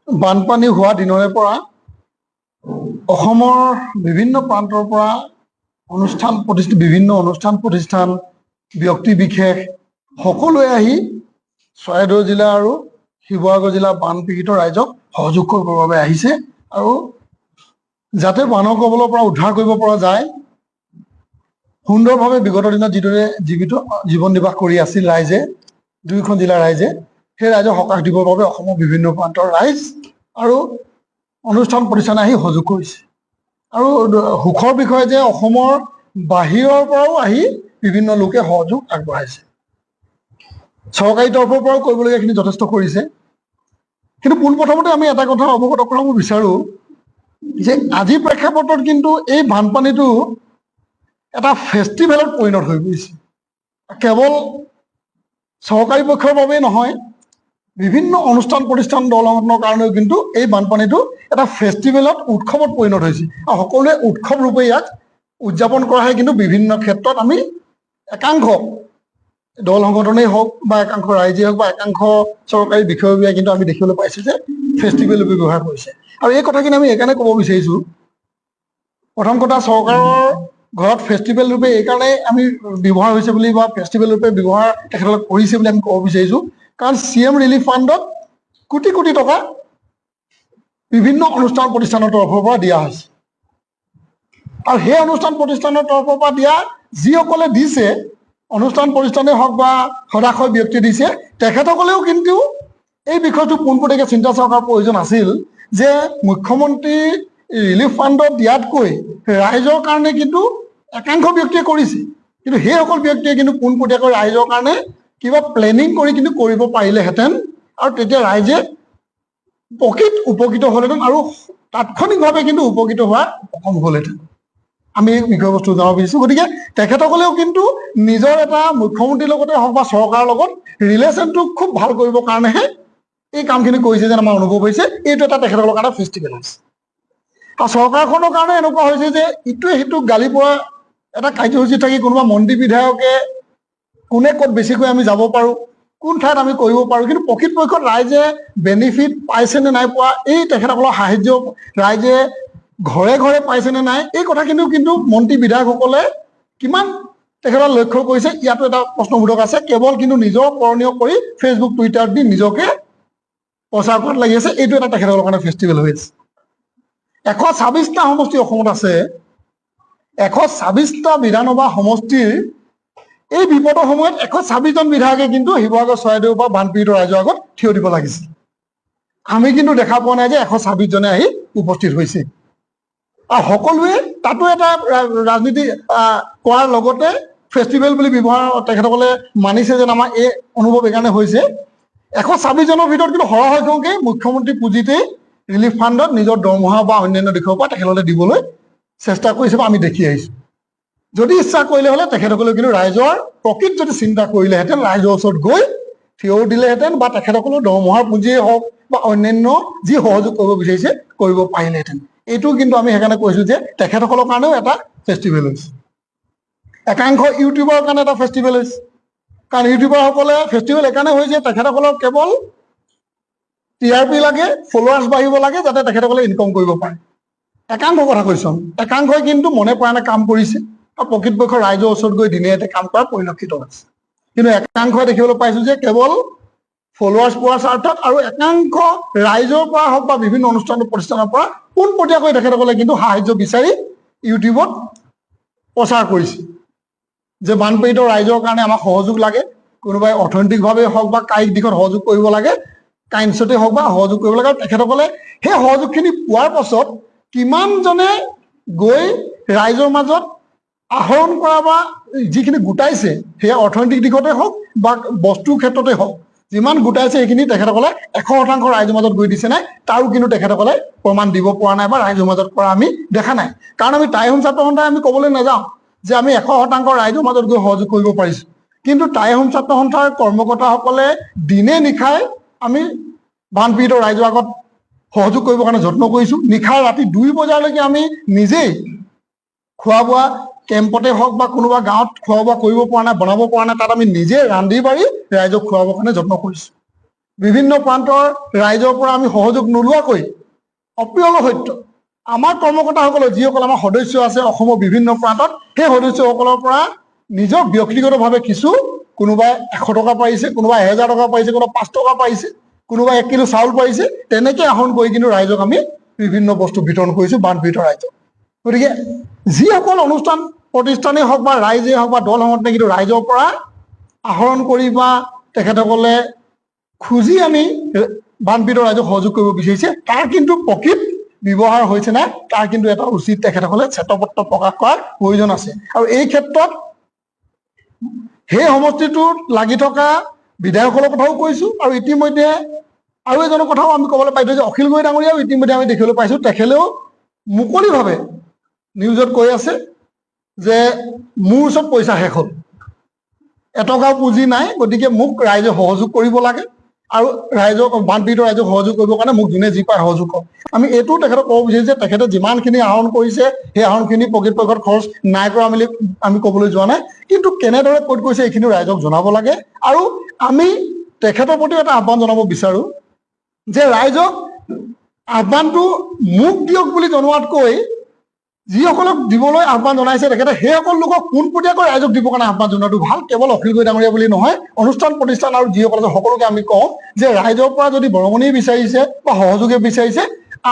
বানপানী হোৱা দিনৰে পৰা অসমৰ বিভিন্ন প্ৰান্তৰ পৰা বিভিন্ন অনুষ্ঠান প্ৰতিষ্ঠান ব্যক্তি বিশেষ সকলোৱে আহি চৰাইদেউ জিলা আৰু শিৱসাগৰ জিলা বানপীড়িত ৰাইজক সহযোগ কৰিবৰ বাবে আহিছে আৰু যাতে বানৰ কবলৰ পৰা উদ্ধাৰ কৰিব পৰা যায় সুন্দৰভাৱে বিগত দিনত যিদৰে জীৱন নিৰ্বাহ কৰি আছিল ৰাইজে দুয়োখন জিলাৰ ৰাইজে সেই ৰাইজক সকাহ দিবৰ বাবে অসমৰ বিভিন্ন প্ৰান্তৰ ৰাইজ আৰু অনুষ্ঠান প্ৰতিষ্ঠানে আহি সহযোগ কৰিছে আৰু সুখৰ বিষয় যে অসমৰ বাহিৰৰ পৰাও আহি বিভিন্ন লোকে সহযোগ আগবঢ়াইছে চৰকাৰী তৰফৰ পৰাও কৰিবলগীয়াখিনি যথেষ্ট কৰিছে কিন্তু পোনপ্ৰথমতে আমি এটা কথা অৱগত কৰাব বিচাৰোঁ যে আজিৰ প্ৰেক্ষাপটত কিন্তু এই বানপানীটো এটা ফেষ্টিভেলত পৰিণত হৈ পৰিছে কেৱল চৰকাৰী পক্ষৰ বাবেই নহয় বিভিন্ন অনুষ্ঠান প্ৰতিষ্ঠান দল সংগঠনৰ কাৰণেও কিন্তু এই বানপানীটো এটা ফেষ্টিভেলত উৎসৱত পৰিণত হৈছে আৰু সকলোৱে উৎসৱ ৰূপে ইয়াক উদযাপন কৰাহে কিন্তু বিভিন্ন ক্ষেত্ৰত আমি একাংশ দল সংগঠনেই হওক বা একাংশ ৰাইজেই হওক বা একাংশ চৰকাৰী বিষয়ববীয়াই কিন্তু আমি দেখিবলৈ পাইছোঁ যে ফেষ্টিভেল ৰূপে ব্যৱহাৰ কৰিছে আৰু এই কথাখিনি আমি এইকাৰণে ক'ব বিচাৰিছোঁ প্ৰথম কথা চৰকাৰৰ ঘৰত ফেষ্টিভেল ৰূপে এইকাৰণে আমি ব্যৱহাৰ হৈছে বুলি বা ফেষ্টিভেল ৰূপে ব্যৱহাৰ তেখেতসকলে কৰিছে বুলি আমি ক'ব বিচাৰিছোঁ কাৰণ CM ৰিলিফ ফাণ্ডত কোটি কোটি টকা বিভিন্ন অনুষ্ঠান প্ৰতিষ্ঠানৰ তৰফৰ পৰা দিয়া হৈছে আৰু সেই অনুষ্ঠান প্ৰতিষ্ঠানৰ তৰফৰ পৰা দিয়া যিসকলে দিছে অনুষ্ঠান প্ৰতিষ্ঠানেই হওক বা সদাশয় ব্যক্তি দিছে তেখেতসকলেও কিন্তু এই বিষয়টো পোনপটীয়াকৈ চিন্তা চৰকাৰৰ প্ৰয়োজন আছিল যে মুখ্যমন্ত্ৰী ৰিলিফ ফাণ্ডত দিয়াতকৈ ৰাইজৰ কাৰণে কিন্তু একাংশ ব্যক্তিয়ে কৰিছে কিন্তু সেইসকল ব্যক্তিয়ে কিন্তু পোনপটীয়াকৈ ৰাইজৰ কাৰণে কিবা প্লেনিং কৰি কিন্তু কৰিব পাৰিলেহেঁতেন আৰু তেতিয়া ৰাইজে প্ৰকৃত উপকৃত হ'লহেঁতেন আৰু তাৎক্ষণিকভাৱে কিন্তু উপকৃত হোৱা সক্ষম হ'লহেঁতেন আমি এই বিষয়বস্তু জনাব বিচাৰিছোঁ গতিকে তেখেতসকলেও কিন্তু নিজৰ এটা মুখ্যমন্ত্ৰীৰ লগতে হওক বা চৰকাৰৰ লগত ৰিলেশ্যনটো খুব ভাল কৰিবৰ কাৰণেহে এই কামখিনি কৰিছে যেন আমাৰ অনুভৱ হৈছে এইটো এটা তেখেতসকলৰ কাৰণে ফেষ্টিভেল হৈছে আৰু চৰকাৰখনৰ কাৰণে এনেকুৱা হৈছে যে ইটোৱে সিটোক গালি পৰা এটা কাৰ্যসূচী থাকি কোনোবা মন্ত্ৰী বিধায়কে কোনে ক'ত বেছিকৈ আমি যাব পাৰোঁ কোন ঠাইত আমি কৰিব পাৰোঁ কিন্তু প্ৰকৃতপক্ষত ৰাইজে বেনিফিট পাইছেনে নাই পোৱা এই তেখেতসকলৰ সাহায্য ৰাইজে ঘৰে ঘৰে পাইছেনে নাই এই কথাখিনিও কিন্তু মন্ত্ৰী বিধায়কসকলে কিমান তেখেতক লক্ষ্য কৰিছে ইয়াতো এটা প্ৰশ্নবোধক আছে কেৱল কিন্তু নিজৰ কৰণীয় কৰি ফেচবুক টুইটাৰত দি নিজকে প্ৰচাৰ কৰাত লাগি আছে এইটো এটা তেখেতসকলৰ কাৰণে ফেষ্টিভেল হৈ আছে 126টা সমষ্টি অসমত আছে 126টা বিধানসভা সমষ্টিৰ এই বিপদৰ সময়ত 126জন বিধায়কে কিন্তু শিৱসাগৰ চৰাইদেউৰ পৰা বানপীড়িত ৰাইজৰ আগত থিয় দিব লাগিছিল আমি কিন্তু দেখা পোৱা নাই যে 126জনে আহি উপস্থিত হৈছে আৰু সকলোৱে তাতো এটা ৰাজনীতি কৰাৰ লগতে ফেষ্টিভেল বুলি ব্যৱহাৰ তেখেতসকলে মানিছে যেন আমাৰ এই অনুভৱ এইকাৰণে হৈছে 126জনৰ ভিতৰত কিন্তু সৰহসংখ্যকে মুখ্যমন্ত্ৰী পুঁজিতেই ৰিলিফ ফাণ্ডত নিজৰ দৰমহা বা অন্যান্য দিশৰ পৰা তেখেতসকলে দিবলৈ চেষ্টা কৰিছে বা আমি দেখি আহিছোঁ যদি ইচ্ছা কৰিলে হ'লে তেখেতসকলে কিন্তু ৰাইজৰ প্ৰকৃত যদি চিন্তা কৰিলেহেঁতেন ৰাইজৰ ওচৰত গৈ থিয় দিলেহেঁতেন বা তেখেতসকলৰ দৰমহাৰ পুঁজিয়েই হওক বা অন্যান্য যি সহযোগ কৰিব বিচাৰিছে কৰিব পাৰিলেহেঁতেন এইটো কিন্তু আমি সেইকাৰণে কৈছোঁ যে তেখেতসকলৰ কাৰণেও এটা ফেষ্টিভেল হৈছে একাংশ ইউটিউবাৰৰ কাৰণে এটা ফেষ্টিভেল হৈছে কাৰণ ইউটিউবাৰসকলে ফেষ্টিভেল এইকাৰণে হৈছে তেখেতসকলৰ কেৱল TRP লাগে ফলোৱাৰ্ছ বাঢ়িব লাগে যাতে তেখেতসকলে ইনকম কৰিব পাৰে একাংশ কথা কৈছোঁ একাংশই কিন্তু মনে প্ৰাণে কাম কৰিছে আৰু প্ৰকৃতপক্ষৰ ৰাইজৰ ওচৰত গৈ দিনে ৰাতিয়ে কাম কৰা পৰিলক্ষিত হৈছে কিন্তু একাংশই দেখিবলৈ পাইছোঁ যে কেৱল ফলোৱাৰ্ছ পোৱাৰ স্বাৰ্থত আৰু একাংশ ৰাইজৰ পৰা হওক বা বিভিন্ন অনুষ্ঠান প্ৰতিষ্ঠানৰ পৰা পোনপটীয়াকৈ তেখেতসকলে কিন্তু সাহায্য বিচাৰি ইউটিউবত প্ৰচাৰ কৰিছে যে বানপীড়িত ৰাইজৰ কাৰণে আমাক সহযোগ লাগে কোনোবাই অৰ্থনৈতিকভাৱে হওক বা কায়িক দিশত সহযোগ কৰিব লাগে কাইণ্ডছতে হওক বা সহযোগ কৰিব লাগে আৰু তেখেতসকলে সেই সহযোগখিনি পোৱাৰ পাছত কিমানজনে গৈ ৰাইজৰ মাজত আহৰণ কৰা বা যিখিনি গোটাইছে সেয়া অৰ্থনৈতিক দিশতে হওক বা বস্তুৰ ক্ষেত্ৰতে হওক যিমান গোটাইছে সেইখিনি তেখেতসকলে 100% ৰাইজৰ মাজত গৈ দিছে নাই তাৰো কিন্তু তেখেতসকলে প্ৰমাণ দিব পৰা নাই বা ৰাইজৰ মাজত কৰা আমি দেখা নাই কাৰণ আমি টাই হোম ছাত্ৰ সন্থাই আমি ক'বলৈ নাযাওঁ যে আমি 100% ৰাইজৰ মাজত গৈ সহযোগ কৰিব পাৰিছোঁ কিন্তু টাই হোম ছাত্ৰ সন্থাৰ কৰ্মকৰ্তাসকলে দিনে নিশাই আমি বানপীড়িত ৰাইজৰ আগত সহযোগ কৰিবৰ কাৰণে যত্ন কৰিছোঁ নিশা ৰাতি 2 বজালৈকে আমি নিজেই খোৱা বোৱা কেম্পতে হওক বা কোনোবা গাঁৱত খোৱা বোৱা কৰিব পৰা নাই বনাব পৰা নাই তাত আমি নিজে ৰান্ধি বাঢ়ি ৰাইজক খুৱাবৰ কাৰণে যত্ন কৰিছোঁ বিভিন্ন প্ৰান্তৰ ৰাইজৰ পৰা আমি সহযোগ নোলোৱাকৈ অপ্ৰিয় সত্য আমাৰ কৰ্মকৰ্তাসকলে যিসকল আমাৰ সদস্য আছে অসমৰ বিভিন্ন প্ৰান্তত সেই সদস্যসকলৰ পৰা নিজৰ ব্যক্তিগতভাৱে কিছু কোনোবাই 100 টকা পাৰিছে, কোনোবাই 1000 টকা পাৰিছে, কোনোবাই 5 টকা পাৰিছে, কোনোবাই 1 কিলো চাউল পাৰিছে, তেনেকৈ আহৰণ কৰি কিন্তু ৰাইজক আমি বিভিন্ন বস্তু বিতৰণ কৰিছোঁ বানপীড়িত ৰাইজক। গতিকে যিসকল অনুষ্ঠান প্ৰতিষ্ঠানেই হওক বা ৰাইজেই হওক বা দল সংগঠনে কিন্তু ৰাইজৰ পৰা আহৰণ কৰি বা তেখেতসকলে খুজি আনি বানপীড়িত ৰাইজক সহযোগ কৰিব বিচাৰিছে তাৰ কিন্তু প্ৰকৃত ব্যৱহাৰ হৈছে নাই তাৰ কিন্তু এটা উচিত তেখেতসকলে শ্বেতপত্ৰ প্ৰকাশ কৰাৰ প্ৰয়োজন আছে। আৰু এই ক্ষেত্ৰত সেই সমষ্টিটোত লাগি থকা বিধায়কসকলৰ কথাও কৈছোঁ আৰু ইতিমধ্যে আৰু এজনৰ কথাও আমি ক'বলৈ পাইছোঁ যে অখিল গগৈ ডাঙৰীয়াও ইতিমধ্যে আমি দেখিবলৈ পাইছোঁ তেখেতেও মুকলিভাৱে নিউজত কৈ আছে যে মোৰ ওচৰত পইচা শেষ হ'ল, এটকাও পুঁজি নাই, গতিকে মোক ৰাইজে সহযোগ কৰিব লাগে আৰু ৰাইজক বানপীড়িত ৰাইজক সহযোগ কৰিবৰ কাৰণে মোক যোনে যি পায় সহযোগ কৰক। আমি এইটোও তেখেতক ক'ব বিচাৰিছোঁ যে তেখেতে যিমানখিনি আহৰণ কৰিছে সেই আহৰণখিনি প্ৰকৃতপক্ষত খৰচ নাই কৰা বুলি আমি ক'বলৈ যোৱা নাই, কিন্তু কেনেদৰে ক'ত কৰিছে এইখিনি ৰাইজক জনাব লাগে। আৰু আমি তেখেতৰ প্ৰতিও এটা আহ্বান জনাব বিচাৰোঁ যে ৰাইজক আহ্বানটো মোক দিয়ক বুলি জনোৱাতকৈ যিসকলক দিবলৈ আহ্বান জনাইছে তেখেতে সেইসকল লোকক পোনপটীয়াকৈ ৰাইজক দিবৰ কাৰণে আহ্বান জনোৱাটো ভাল। কেৱল অখিল গগৈ ডাঙৰীয়া বুলি নহয়, অনুষ্ঠান প্ৰতিষ্ঠান আৰু যিসকল আছে সকলোকে আমি কওঁ যে ৰাইজৰ পৰা যদি বৰঙণি বিচাৰিছে বা সহযোগে বিচাৰিছে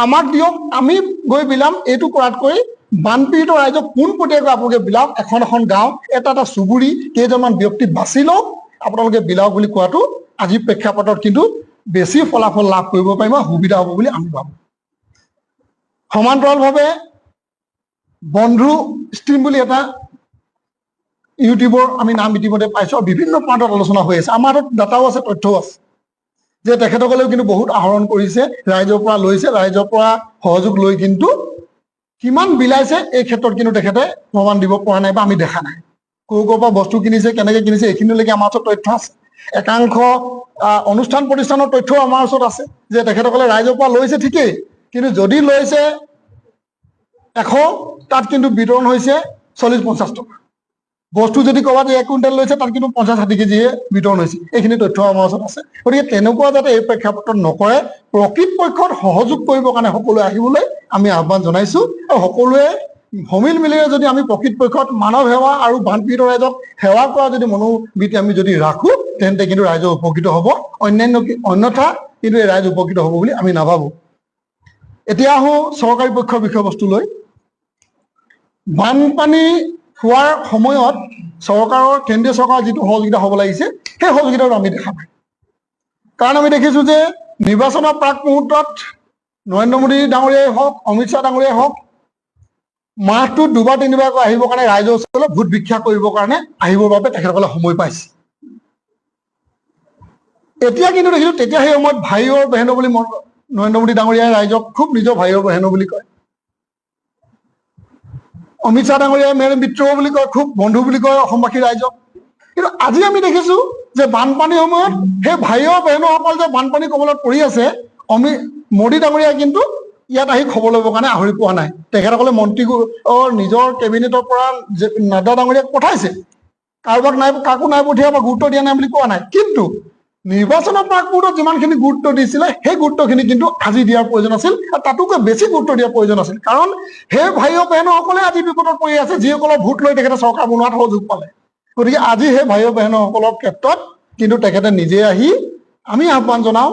আমাক দিয়ক, আমি গৈ বিলাম। এইটো কৰাতকৈ বানপীড়িত ৰাইজক পোনপটীয়াকৈ আপোনালোকে বিলাওক, এখন এখন গাঁও এটা এটা চুবুৰী কেইজনমান ব্যক্তি বাছি লওক, আপোনালোকে বিলাওক বুলি কোৱাটো আজিৰ প্ৰেক্ষাপটত কিন্তু বেছি ফলাফল লাভ কৰিব পাৰিব, সুবিধা হ'ব বুলি আমি ভাবোঁ। সমান্তৰালভাৱে বন্ধু ষ্ট্ৰীম বুলি এটা ইউটিউবৰ আমি নাম ইতিমধ্যে পাইছোঁ আৰু বিভিন্ন প্ৰান্তত আলোচনা হৈ আছে। আমাৰ হাতত ডাটাও আছে, তথ্যও আছে যে তেখেতসকলেও কিন্তু বহুত আহৰণ কৰিছে, ৰাইজৰ পৰা লৈছে, ৰাইজৰ পৰা সহযোগ লৈ কিন্তু কিমান বিলাইছে এই ক্ষেত্ৰত কিন্তু তেখেতে প্ৰমাণ দিব পৰা নাই বা আমি দেখা নাই। ক'ৰ পৰা বস্তু কিনিছে, কেনেকৈ কিনিছে এইখিনিলৈকে আমাৰ ওচৰত তথ্য আছে। একাংশ অনুষ্ঠান প্ৰতিষ্ঠানৰ তথ্যও আমাৰ ওচৰত আছে যে তেখেতসকলে ৰাইজৰ পৰা লৈছে ঠিকেই, কিন্তু যদি লৈছে 100 তাত কিন্তু বিতৰণ হৈছে 40-50 টকা। বস্তু যদি ক'ৰবাত 1 কুইণ্টেল লৈছে তাত কিন্তু 50-60 কেজিহে বিতৰণ হৈছে। এইখিনি তথ্য আমাৰ ওচৰত আছে। গতিকে তেনেকুৱা যাতে এই প্ৰেক্ষাপটত নকৰে, প্ৰকৃত পক্ষত সহযোগ কৰিবৰ কাৰণে সকলোৱে আহিবলৈ আমি আহ্বান জনাইছোঁ। আৰু সকলোৱে সমিল মিলেৰে যদি আমি প্ৰকৃত পক্ষত মানৱ সেৱা আৰু বানপীড়িত ৰাইজক সেৱা কৰা যদি মনোবৃত্তি আমি যদি ৰাখোঁ তেন্তে কিন্তু ৰাইজ উপকৃত হ'ব, অন্যথা কিন্তু এই ৰাইজ উপকৃত হ'ব বুলি আমি নাভাবোঁ। এতিয়া আহোঁ চৰকাৰী পক্ষৰ বিষয়বস্তুলৈ। বানপানী হোৱাৰ সময়ত চৰকাৰৰ কেন্দ্ৰীয় চৰকাৰৰ যিটো সহযোগিতা হ'ব লাগিছে সেই সহযোগিতাটো আমি দেখা নাই। কাৰণ আমি দেখিছোঁ যে নিৰ্বাচনৰ প্ৰাক মুহূৰ্তত নৰেন্দ্ৰ মোদী ডাঙৰীয়াই হওক, অমিত শ্বাহ ডাঙৰীয়াই হওক মাহটোত 2-3বাৰকৈ আহিবৰ কাৰণে ৰাইজৰ ওচৰলৈ ভোট ভিক্ষা কৰিবৰ কাৰণে আহিবৰ বাবে তেখেতসকলে সময় পাইছে। এতিয়া কিন্তু দেখিছোঁ তেতিয়া সেই সময়ত ভাই অৰ বেহেনো বুলি নৰেন্দ্ৰ মোদী ডাঙৰীয়াই ৰাইজক খুব নিজৰ ভাই অৰ বেহেনো বুলি কয়। অমিত শ্বাহ ডাঙৰীয়াই মেৰে মিত্ৰ বুলি কয়, খুব বন্ধু বুলি কয় অসমবাসী ৰাইজক। কিন্তু আজি আমি দেখিছোঁ যে বানপানীৰ সময়ত সেই ভাই অৰ বেহেনোসকল যে বানপানী কবলত পৰি আছে, মোদী ডাঙৰীয়াই কিন্তু ইয়াত আহি খবৰ ল'বৰ কাৰণে আহৰি পোৱা নাই। তেখেতসকলে মন্ত্ৰী নিজৰ কেবিনেটৰ পৰা নাড্ডা ডাঙৰীয়াক পঠাইছে, কাৰোবাক নাই, কাকো নাই পঠিয়া বা গুৰুত্ব দিয়া নাই বুলি কোৱা নাই। কিন্তু নিৰ্বাচনৰ প্ৰাক মুহূৰ্তত যিমানখিনি গুৰুত্ব দিছিলে সেই গুৰুত্বখিনি কিন্তু আজি দিয়াৰ প্ৰয়োজন আছিল, আৰু তাতোকৈ বেছি গুৰুত্ব দিয়াৰ প্ৰয়োজন আছিল। কাৰণ সেই ভাই অ' বেহেনোসকলে আজি বিপদত পৰি আছে যিসকলৰ ভোট লৈ তেখেতে চৰকাৰ বনোৱাত সহযোগ পালে। গতিকে আজি সেই ভাই অ' বেহেনোসকলৰ ক্ষেত্ৰত কিন্তু তেখেতে নিজে আহি আমি আহ্বান জনাওঁ,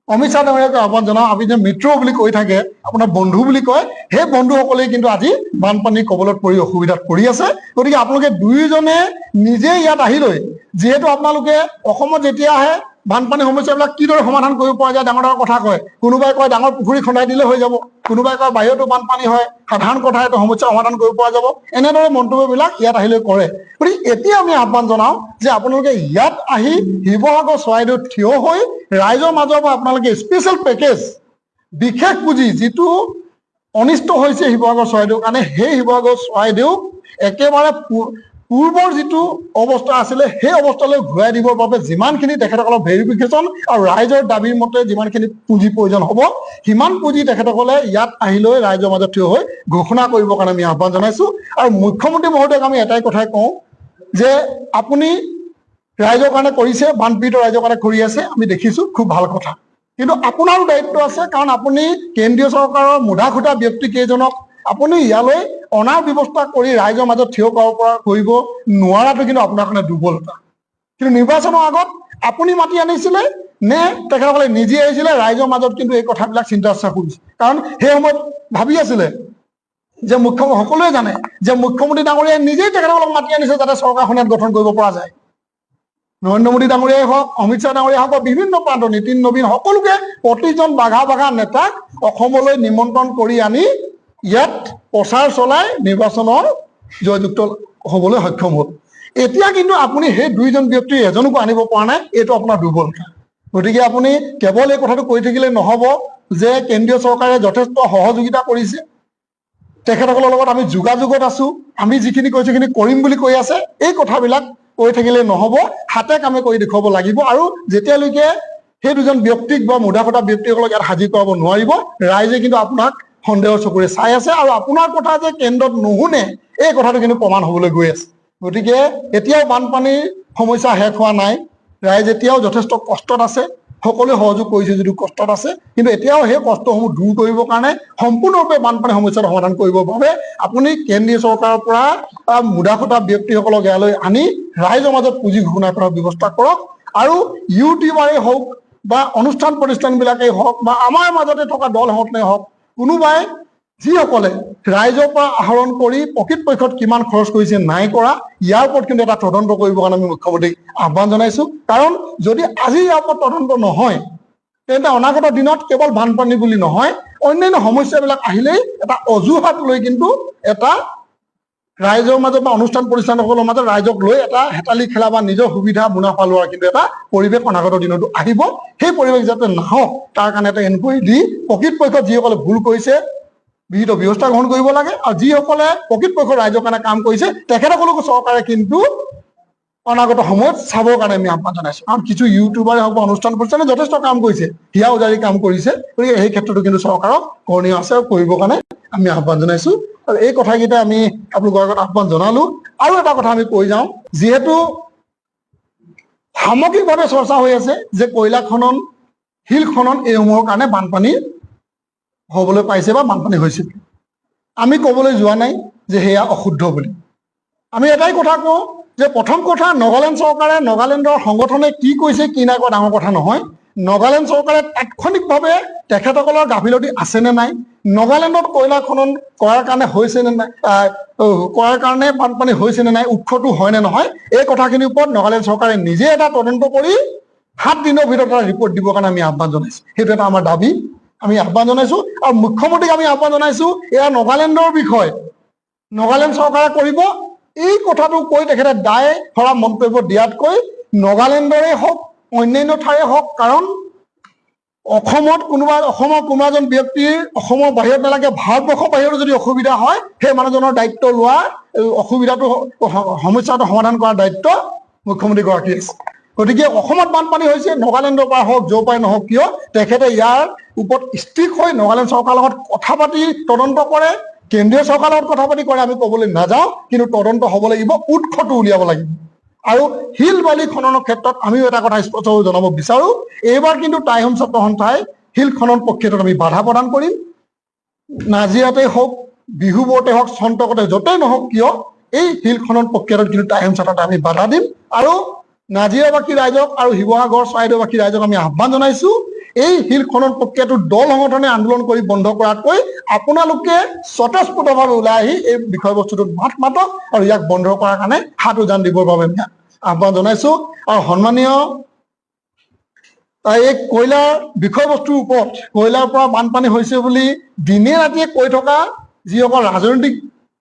অমিত শ্বাহ ডাঙৰীয়াকে আহ্বান জনাওঁ, আমি যে মিত্ৰ বুলি কৈ থাকে, আপোনাৰ বন্ধু বুলি কয়, সেই বন্ধুসকলেই কিন্তু আজি বানপানীৰ কবলত পৰি অসুবিধাত পৰি আছে। গতিকে আপোনালোকে দুয়োজনে নিজে ইয়াত আহি লৈ, যিহেতু আপোনালোকে অসমত যেতিয়া আহে বানপানী সমস্যাবিলাক কিদৰে সমাধান কৰিব পৰা যায় ডাঙৰ ডাঙৰ কথা কয়। কোনোবাই কয় ডাঙৰ পুখুৰী খন্দাই দিলে হৈ যাব, কোনোবাই কয় বাহিৰতো বানপানী হয়, সাধাৰণ কথা এইটো সমস্যা সমাধান কৰিব পৰা যাব, এনেদৰে মন্তব্যবিলাক ইয়াত আহিলৈ কৰে। গতিকে এতিয়া আমি আহ্বান জনাওঁ যে আপোনালোকে ইয়াত আহি শিৱসাগৰ চৰাইদেউত থিয় হৈ ৰাইজৰ মাজৰ পৰা আপোনালোকে স্পেচিয়েল পেকেজ, বিশেষ পুঁজি যিটো অনিষ্ট হৈছে শিৱসাগৰ চৰাইদেউৰ কাৰণে, সেই শিৱসাগৰ চৰাইদেউ একেবাৰে পূৰ্বৰ যিটো অৱস্থা আছিলে সেই অৱস্থালৈ ঘূৰাই দিবৰ বাবে যিমানখিনি তেখেতসকলৰ ভেৰিফিকেশ্যন আৰু ৰাইজৰ দাবীৰ মতে যিমানখিনি পুঁজি প্ৰয়োজন হ'ব সিমান পুঁজি তেখেতসকলে ইয়াত আহিলৈ ৰাইজৰ মাজত থিয় হৈ ঘোষণা কৰিবৰ কাৰণে আমি আহ্বান জনাইছোঁ। আৰু মুখ্যমন্ত্ৰী মহোদয়ক আমি এটাই কথাই কওঁ যে আপুনি ৰাইজৰ কাৰণে কৰিছে, বানপীড়িত ৰাইজৰ কাৰণে কৰি আছে, আমি দেখিছো, খুব ভাল কথা। কিন্তু আপোনাৰো দায়িত্ব আছে, কাৰণ আপুনি কেন্দ্ৰীয় চৰকাৰৰ মুধা খুটা ব্যক্তি কেইজনক আপুনি ইয়ালৈ অনাৰ ব্যৱস্থা কৰি ৰাইজৰ মাজত থিয় কৰিব নোৱাৰাটো কিন্তু আপোনাৰ কাৰণে দুৰ্বলতা। কিন্তু নিৰ্বাচনৰ আগত আপুনি মাতি আনিছিলে নে তেখেতসকলে নিজে আহিছিলে, ৰাইজৰ মাজত কিন্তু এই কথাবিলাক চিন্তা চৰ্চা কৰিছে। কাৰণ সেই সময়ত ভাবি আছিলে যে সকলোৱে জানে যে মুখ্যমন্ত্ৰী ডাঙৰীয়াই নিজেই তেখেতসকলক মাতি আনিছে যাতে চৰকাৰখন ইয়াত গঠন কৰিব পৰা যায়। নৰেন্দ্ৰ মোদী ডাঙৰীয়াই হওক, অমিত শ্বাহ ডাঙৰীয়াই হওক, বা বিভিন্ন প্ৰান্ত নীতিন নবীন সকলোকে প্ৰতিজন বাঘা নেতাক অসমলৈ নিমন্ত্ৰণ কৰি আনি ইয়াত প্ৰচাৰ চলাই নিৰ্বাচনৰ জয়যুক্ত হ'বলৈ সক্ষম হ'ল। এতিয়া কিন্তু আপুনি সেই দুইজন ব্যক্তিৰ এজনকো আনিব পৰা নাই, এইটো আপোনাৰ দুৰ্বলতা। গতিকে আপুনি কেৱল এই কথাটো কৈ থাকিলে নহ'ব যে কেন্দ্ৰীয় চৰকাৰে যথেষ্ট সহযোগিতা কৰিছে, তেখেতসকলৰ লগত আমি যোগাযোগত আছো, আমি যিখিনি কৈছো সেইখিনি কৰিম বুলি কৈ আছে, এই কথাবিলাক কৈ থাকিলে নহ'ব, হাতে কামে কৰি দেখুৱাব লাগিব। আৰু যেতিয়ালৈকে সেই দুজন ব্যক্তিক বা মুধা ফটা ব্যক্তিসকলক ইয়াত হাজিৰ কৰাব নোৱাৰিব, ৰাইজে কিন্তু আপোনাক সন্দেহৰ চকুৰে চাই আছে, আৰু আপোনাৰ কথা যে কেন্দ্ৰত নুশুনে এই কথাটো কিন্তু প্ৰমাণ হ'বলৈ গৈ আছে। গতিকে এতিয়াও বানপানীৰ সমস্যা শেষ হোৱা নাই, ৰাইজ এতিয়াও যথেষ্ট কষ্টত আছে, সকলোৱে সহযোগ কৰিছে যদিও কষ্টত আছে, কিন্তু এতিয়াও সেই কষ্টসমূহ দূৰ কৰিবৰ কাৰণে সম্পূৰ্ণৰূপে বানপানী সমস্যাটো সমাধান কৰিবৰ বাবে আপুনি কেন্দ্ৰীয় চৰকাৰৰ পৰা মুধা ফটা ব্যক্তিসকলক ইয়ালৈ আনি ৰাইজৰ মাজত পুঁজি ঘোষণা কৰাৰ ব্যৱস্থা কৰক। আৰু ইউটিউবাৰেই হওক বা অনুষ্ঠান প্ৰতিষ্ঠানবিলাকেই হওক বা আমাৰ মাজতে থকা দল সংগঠনেই হওক, কোনোবাই যিসকলে ৰাইজৰ পৰা আহৰণ কৰি প্ৰকৃতপক্ষত কিমান খৰচ কৰিছে নাই কৰা, ইয়াৰ ওপৰত কিন্তু এটা তদন্ত কৰিবৰ কাৰণে আমি মুখ্যমন্ত্ৰীক আহ্বান জনাইছো। কাৰণ যদি আজি ইয়াৰ ওপৰত তদন্ত নহয়, তেন্তে অনাগত দিনত কেৱল বানপানী বুলি নহয়, অন্যান্য সমস্যাবিলাক আহিলেই এটা অজুহাত লৈ কিন্তু এটা ৰাইজৰ মাজত বা অনুষ্ঠান প্ৰতিষ্ঠানসকলৰ মাজত ৰাইজক লৈ এটা হেতালি খেলা বা নিজৰ সুবিধা মুনাফা লোৱাৰ কিন্তু এটা পৰিৱেশ অনাগত দিনতো আহিব। সেই পৰিৱেশ যাতে নাহক তাৰ কাৰণে এটা এনকুৱাৰী দি প্ৰকৃতপক্ষত যিসকলে ভুল কৰিছে বিহিত ব্যৱস্থা গ্ৰহণ কৰিব লাগে, আৰু যিসকলে প্ৰকৃতপক্ষত ৰাইজৰ কাৰণে কাম কৰিছে তেখেতসকলকো চৰকাৰে কিন্তু অনাগত সময়ত চাবৰ কাৰণে আমি আহ্বান জনাইছো। কাৰণ কিছু ইউটিউবাৰে হওক বা অনুষ্ঠান প্ৰতিষ্ঠানে যথেষ্ট কাম কৰিছে, হিয়া উজাৰি কাম কৰিছে, গতিকে সেই ক্ষেত্ৰতো কিন্তু চৰকাৰক কৰণীয় আছে, কৰিবৰ কাৰণে আমি আহ্বান জনাইছো। আৰু এই কথাকেইটা আমি আপোনালোকৰ আগত আহ্বান জনালো। আৰু এটা কথা আমি কৈ যাওঁ, যিহেতু সামগ্ৰিকভাৱে চৰ্চা হৈ আছে যে কয়লা খনন, শিল খনন এইসমূহৰ কাৰণে বানপানী হ'বলৈ পাইছে বা বানপানী হৈছে, আমি ক'বলৈ যোৱা নাই যে সেয়া অশুদ্ধ বুলি। আমি এটাই কথা কওঁ যে প্ৰথম কথা, নাগালেণ্ড চৰকাৰে, নাগালেণ্ডৰ সংগঠনে কি কৈছে কি নাই কোৱা ডাঙৰ কথা নহয়। নাগালেণ্ড চৰকাৰে তাৎক্ষণিকভাৱে তেখেতসকলৰ গাফিলতি আছে নে নাই, নাগালেণ্ডত কয়লা খনন কৰাৰ কাৰণে হৈছে নে নাই, কৰাৰ কাৰণে বানপানী হৈছে নে নাই, উৎসটো হয় নে নহয়, এই কথাখিনিৰ ওপৰত নাগালেণ্ড চৰকাৰে নিজে এটা তদন্ত কৰি 7 দিনৰ ভিতৰত এটা ৰিপৰ্ট দিবৰ কাৰণে আমি আহ্বান জনাইছো। সেইটো এটা আমাৰ দাবী, আমি আহ্বান জনাইছো। আৰু মুখ্যমন্ত্ৰীক আমি আহ্বান জনাইছো, এয়া নাগালেণ্ডৰ বিষয়, নাগালেণ্ড চৰকাৰে কৰিব। এই কথাটো কৈ তেখেতে দায় ভৰা মন্তব্য দিয়াতকৈ নাগালেণ্ডৰে হওক অন্যান্য ঠাইৰে হওক, কাৰণ অসমৰ কোনোবা এজন ব্যক্তিৰ অসমৰ বাহিৰত নালাগে, ভাৰতবৰ্ষৰ বাহিৰতো যদি অসুবিধা হয়, সেই মানুহজনৰ দায়িত্ব লোৱা, অসুবিধাটো সমস্যাটো সমাধান কৰাৰ দায়িত্ব মুখ্যমন্ত্ৰীগৰাকী আছে। গতিকে অসমত বানপানী হৈছে, নাগালেণ্ডৰ পৰা হওক য'ৰ পৰাই নহওক কিয়, তেখেতে ইয়াৰ ওপৰত ষ্ট্ৰিক্ট হৈ নাগালেণ্ড চৰকাৰৰ লগত কথা পাতি তদন্ত কৰে, কেন্দ্ৰীয় চৰকাৰৰ লগত কথা পাতি কৰে, আমি ক'বলৈ নাযাওঁ, কিন্তু তদন্ত হ'ব লাগিব, উৎসটো উলিয়াব লাগিব। আৰু শিল বালি খননৰ ক্ষেত্ৰত আমিও এটা কথা স্পষ্টভাৱে জনাব বিচাৰো, এইবাৰ কিন্তু টাইহোম ছাত্ৰ সন্থাই শিল খনন প্ৰক্ৰিয়াটোত আমি বাধা প্ৰদান কৰিম। নাজিৰাতেই হওক, বিহুবোৰতে হওক, চন্তকতে য'তেই নহওক কিয়, এই শিল খনন প্ৰক্ৰিয়াটোত কিন্তু টাইহোম ছাত্ৰতে আমি বাধা দিম। আৰু নাজিৰাবাসী ৰাইজক আৰু শিৱসাগৰ চৰাইদেউবাসী ৰাইজক আমি আহ্বান জনাইছো, এই শিল খনন প্ৰক্ৰিয়াটো দল সংগঠনে আন্দোলন কৰি বন্ধ কৰাতকৈ আপোনালোকে স্বতঃস্ফূৰ্তভাৱে ওলাই আহি এই বিষয়বস্তুটোত মাত মাতক আৰু ইয়াক বন্ধ কৰাৰ কাৰণে হাত উজান দিবৰ বাবে আমি আহ্বান জনাইছো। আৰু সন্মানীয় এই কয়লাৰ বিষয়বস্তুৰ ওপৰত, কয়লাৰ পৰা বানপানী হৈছে বুলি দিনে ৰাতিয়ে কৈ থকা যিসকল ৰাজনৈতিক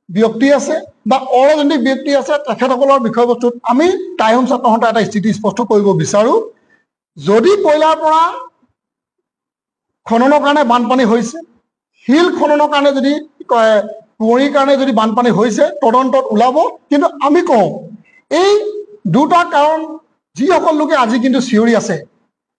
ব্যক্তি আছে বা অৰাজনৈতিক ব্যক্তি আছে, তেখেতসকলৰ বিষয়বস্তুত আমি টাইহোম ছাত্ৰ সন্থাই এটা স্থিতি স্পষ্ট কৰিব বিচাৰো। যদি কয়লাৰ পৰা খননৰ কাৰণে বানপানী হৈছে, শিল খননৰ কাৰণে যদি কুঁৱৰীৰ কাৰণে যদি বানপানী হৈছে, তদন্তত ওলাব। কিন্তু আমি কওঁ, এই দুটা কাৰণ যিসকল লোকে আজি কিন্তু চিঞৰি আছে,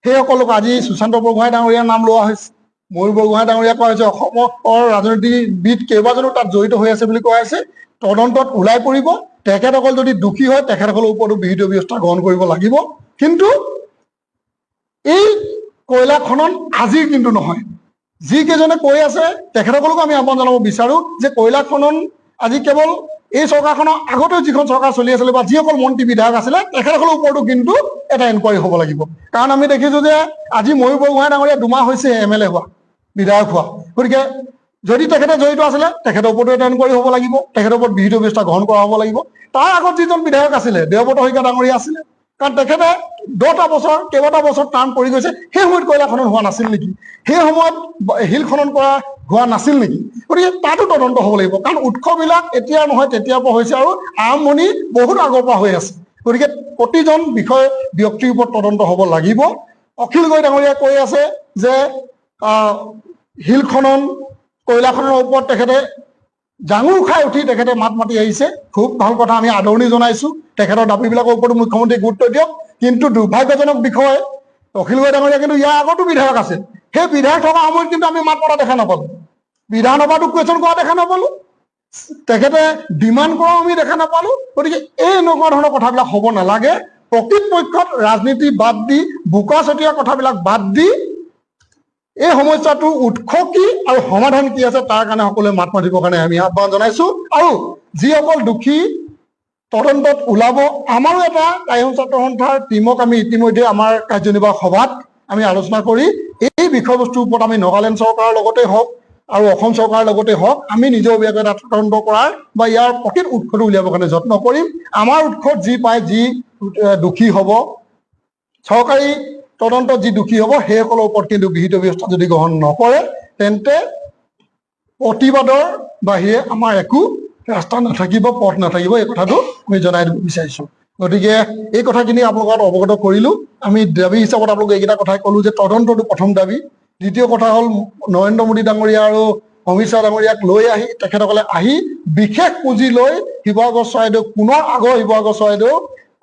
সেইসকলক আজি সুশান্ত বৰগোহাঁই ডাঙৰীয়াৰ নাম লোৱা হৈছে, ময়ূৰ বৰগোহাঁই ডাঙৰীয়া কোৱা হৈছে, অসমৰ ৰাজনীতিবিদ কেইবাজনো তাত জড়িত হৈ আছে বুলি কোৱা হৈছে। তদন্তত ওলাই পৰিব। তেখেতসকল যদি দোষী হয় তেখেতসকলৰ ওপৰতো বিহিত ব্যৱস্থা গ্ৰহণ কৰিব লাগিব। কিন্তু এই কয়লা খনন আজিৰ কিন্তু নহয়। যিকেইজনে কৈ আছে তেখেতসকলকো আমি আহ্বান জনাব বিচাৰো যে কয়লা খনন আজি কেৱল এই চৰকাৰখনৰ আগতেও যিখন চৰকাৰ চলি আছিলে বা যিসকল মন্ত্ৰী বিধায়ক আছিলে তেখেতসকলৰ ওপৰতো কিন্তু এটা এনকুৱাৰী হ'ব লাগিব। কাৰণ আমি দেখিছো যে আজি ময়ূৰ বৰগোহাঁই ডাঙৰীয়া 2 মাহ হৈছে MLA হোৱা, বিধায়ক হোৱা। গতিকে যদি তেখেতে জড়িত আছিলে তেখেতৰ ওপৰতো এটা এনকুৱাৰী হ'ব লাগিব, তেখেতৰ ওপৰত বিহিত ব্যৱস্থা গ্ৰহণ কৰা হ'ব লাগিব। তাৰ আগত যিজন বিধায়ক আছিলে দেৱব্ৰত শইকীয়া ডাঙৰীয়া আছিলে, কাৰণ তেখেতে 10টা বছৰ কেইবাটা বছৰ টাৰ্ম কৰি গৈছে। সেই সময়ত কয়লা খনন হোৱা নাছিল নেকি? সেই সময়ত শিল খনন কৰা হোৱা নাছিল নেকি? গতিকে তাতো তদন্ত হ'ব লাগিব। কাৰণ উৎসবিলাক এতিয়া নহয় তেতিয়াৰ পৰা হৈছে আৰু আৰম্ভণি বহুত আগৰ পৰা হৈ আছে। গতিকে প্ৰতিজন ব্যক্তিৰ ওপৰত তদন্ত হ'ব লাগিব। অখিল গগৈ ডাঙৰীয়াই কৈ আছে যে শিল খনন কয়লা খননৰ ওপৰত তেখেতে জাঙুৰ খাই উঠি তেখেতে মাত মাতি আহিছে। খুব ভাল কথা, আমি আদৰণি জনাইছো। তেখেতৰ দাবীবিলাকৰ ওপৰতো মুখ্যমন্ত্ৰীয়ে গুৰুত্ব দিয়ক। কিন্তু দুৰ্ভাগ্যজনক বিষয়, অখিল গগৈ ডাঙৰীয়া কিন্তু ইয়াৰ আগতো বিধায়ক আছে। সেই বিধায়ক থকা সময়ত কিন্তু আমি মাত মতা দেখা নাপালো, বিধানসভাতো কুৱেশ্যন কৰা দেখা নাপালো, তেখেতে ডিমাণ্ড কৰাও আমি দেখা নাপালো। গতিকে এই এনেকুৱা ধৰণৰ কথাবিলাক হ'ব নালাগে। প্ৰকৃতপক্ষত ৰাজনীতি বাদ দি বোকা চতীয়া কথাবিলাক বাদ দি এই সমস্যাটোৰ উৎস কি আৰু সমাধান কি আছে তাৰ কাৰণে সকলোৱে মাত মাতিবৰ কাৰণে আমি আহ্বান জনাইছো। আৰু যিসকল দোষী তদন্তত ওলাব, আমাৰো এটা টাইম ছাত্ৰ সন্থাৰ টিমক আমি ইতিমধ্যে আমাৰ কাৰ্যনিৰ্বাহক সভাত আমি আলোচনা কৰি এই বিষয়বস্তুৰ ওপৰত আমি নাগালেণ্ড চৰকাৰৰ লগতে হওক আৰু অসম চৰকাৰৰ লগতে হওক আমি নিজাববীয়াকৈ এটা তদন্ত কৰাৰ বা ইয়াৰ প্ৰকৃত উৎসটো উলিয়াবৰ কাৰণে যত্ন কৰিম। আমাৰ উৎসত যি পায়, যি দোষী হ'ব, চৰকাৰী তদন্তত যি দোষী হ'ব সেইসকলৰ ওপৰত কিন্তু বিহিত ব্যৱস্থা যদি গ্ৰহণ নকৰে তেন্তে প্ৰতিবাদৰ বাহিৰে আমাৰ একো ৰাস্তা নাথাকিব, পথ নাথাকিব। এই কথাটো আমি জনাই দিব বিচাৰিছো। গতিকে এই কথাখিনি আপোনালোকৰ অৱগত কৰিলো। আমি দাবী হিচাপত আপোনালোকে এইকেইটা কথাই ক'লো যে তদন্তটো প্ৰথম দাবী। দ্বিতীয় কথা হ'ল নৰেন্দ্ৰ মোদী ডাঙৰীয়া আৰু অমিত শ্বাহ ডাঙৰীয়াক লৈ আহি তেখেতসকলে আহি বিশেষ পুঁজি লৈ শিৱসাগৰ চৰাইদেউ পুনৰ আগৰ শিৱসাগৰ চৰাইদেউ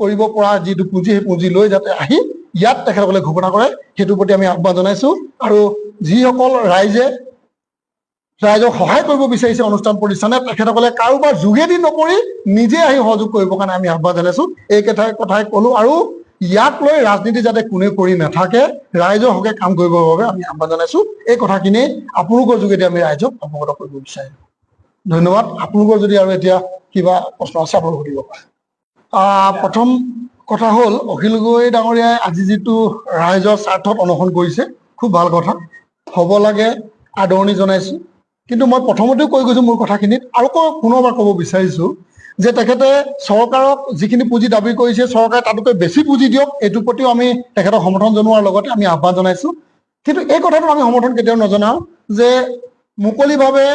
কৰিব পৰা যিটো পুঁজি, সেই পুঁজি লৈ যাতে আহি ইয়াত তেখেতসকলে ঘোষণা কৰে, সেইটোৰ প্ৰতি আমি আহ্বান জনাইছো। আৰু যিসকল ৰাইজক সহায় কৰিব বিচাৰিছে অনুষ্ঠান প্ৰতিষ্ঠানে তেখেতসকলে কাৰোবাৰ যোগেদি নকৰি নিজে আহি সহযোগ কৰিবৰ কাৰণে আমি আহ্বান জনাইছো। এই কথাই ক'লো। আৰু ইয়াক লৈ ৰাজনীতি যাতে কোনে কৰি নাথাকে, ৰাইজৰ হকে কাম কৰিবৰ বাবে আমি আহ্বান জনাইছো। এই কথাখিনি আপোনালোকৰ যোগেদি আমি ৰাইজক অৱগত কৰিব বিচাৰিম। ধন্যবাদ। আপোনালোকৰ যদি আৰু এতিয়া কিবা প্ৰশ্ন আছে আপোনালোকে সুধিব পাৰে। প্ৰথম কথা হ'ল অখিল গগৈ ডাঙৰীয়াই আজি যিটো ৰাইজৰ স্বাৰ্থত অনশন কৰিছে, খুব ভাল কথা, হ'ব লাগে, আদৰণি জনাইছো। কিন্তু মই প্ৰথমতেও কৈ গৈছো মোৰ কথাখিনিত, আৰু পুনৰবাৰ ক'ব বিচাৰিছো যে তেখেতে চৰকাৰক যিখিনি পুঁজি দাবী কৰিছে চৰকাৰে তাতকৈ বেছি পুঁজি দিয়ক, এইটোৰ প্ৰতিও আমি তেখেতক সমৰ্থন জনোৱাৰ লগতে আমি আহ্বান জনাইছো। কিন্তু এই কথাটো আমি সমৰ্থন কেতিয়াও নজনাও যে মুকলিভাৱে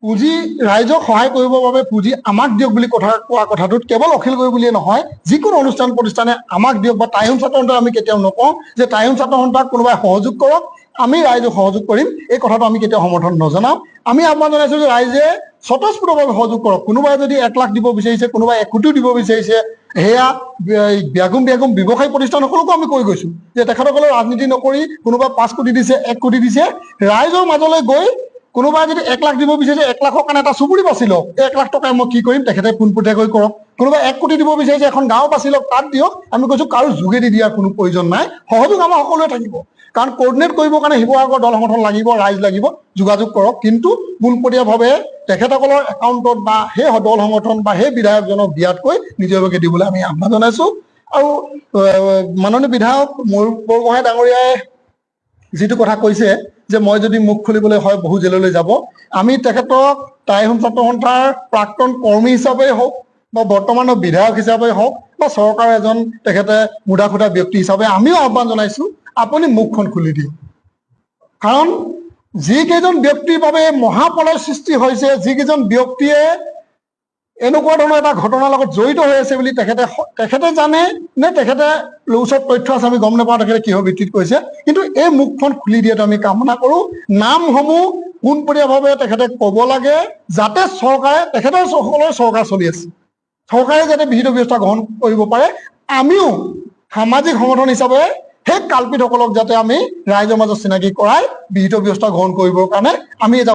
পুঁজি ৰাইজক সহায় কৰিবৰ বাবে পুঁজি আমাক দিয়ক বুলি কোৱা কথাটোত কেৱল অখিল গগৈ বুলিয়ে নহয়, যিকোনো অনুষ্ঠান প্ৰতিষ্ঠানে আমাক দিয়ক বা টাইম ছাত্ৰ সন্থাক আমি কেতিয়াও নকওঁ যে টাইম ছাত্ৰ সন্থাক কোনোবাই সহযোগ কৰক, আমি ৰাইজক সহযোগ কৰিম। এই কথাটো আমি কেতিয়াও সমৰ্থন নজনাওঁ। আমি আহ্বান জনাইছো যে ৰাইজে স্বতঃস্ফূৰ্তভাৱে সহযোগ কৰক। কোনোবাই যদি 1 লাখ দিব বিচাৰিছে, কোনোবাই 1 কোটিও দিব বিচাৰিছে, সেয়া ব্যাগুম ব্যৱসায়ী প্ৰতিষ্ঠানসকলকো আমি কৈ গৈছো যে তেখেতসকলে ৰাজনীতি নকৰি কোনোবাই 5 কোটি দিছে, 1 কোটি দিছে, ৰাইজৰ মাজলৈ গৈ কোনোবাই যদি 1 লাখ দিব বিচাৰিছে 1 লাখৰ কাৰণে এটা চুবুৰী বাছি লওক, 1 লাখ টকাই মই কি কৰিম, তেখেতে পোনপটীয়াকৈ কৰক। কোনোবাই 1 কোটি দিব বিচাৰিছে এখন গাঁও বাছি লওক, তাত দিয়ক। আমি কৈছো কাৰো যোগেদি দিয়াৰ কোনো প্ৰয়োজন নাই, সহযোগ আমাৰ সকলোৱে থাকিব। কাৰণ কোঅৰ্ডিনেট কৰিবৰ কাৰণে শিৱসাগৰ দল সংগঠন লাগিব, ৰাইজ লাগিব, যোগাযোগ কৰক। কিন্তু পোনপটীয়াভাৱে তেখেতসকলৰ একাউণ্টত বা সেই দল সংগঠন বা সেই বিধায়কজনক দিয়াতকৈ নিজৰভাগে দিবলৈ আমি আহ্বান জনাইছো। আৰু মাননীয় বিধায়ক ময়ূৰ বৰগোহাঁই ডাঙৰীয়াই যিটো কথা কৈছে যে মই যদি মুখ খুলিবলৈ হয় বহু জেললৈ যাব, আমি তেখেতক টাইম ছাত্ৰ সন্থাৰ প্ৰাক্তন কৰ্মী হিচাপেই হওক বা বৰ্তমানৰ বিধায়ক হিচাপেই হওক বা চৰকাৰৰ এজন তেখেতে মুদাখুটা ব্যক্তি হিচাপে আমিও আহ্বান জনাইছো, আপুনি মুখখন খুলি দিয়ক। কাৰণ যিকেইজন ব্যক্তিৰ বাবে মহাপ্ৰলয় সৃষ্টি হৈছে, যিকেইজন ব্যক্তিয়ে এনেকুৱা ধৰণৰ এটা ঘটনাৰ লগত জড়িত হৈ আছে বুলি তেখেতে জানে নে তেখেতে ওচৰত তথ্য আছে আমি গম নাপাওঁ তেখেতে কিহৰ ভিত্তিত কৈছে। কিন্তু এই মুখখন খুলি দিয়াটো আমি কামনা কৰো। নামসমূহ পোনপটীয়াভাৱে তেখেতে ক'ব লাগে যাতে চৰকাৰে, তেখেতৰ সকলোৰে চৰকাৰ চলি আছে, চৰকাৰে যাতে বিহিত ব্যৱস্থা গ্ৰহণ কৰিব পাৰে। আমিও সামাজিক সংগঠন হিচাপে সেই কাল্পিতসকলক যাতে আমি ৰাইজৰ মাজত চিনাকি কৰাই বিহিত ব্যৱস্থা গ্ৰহণ কৰিবৰ কাৰণে আমি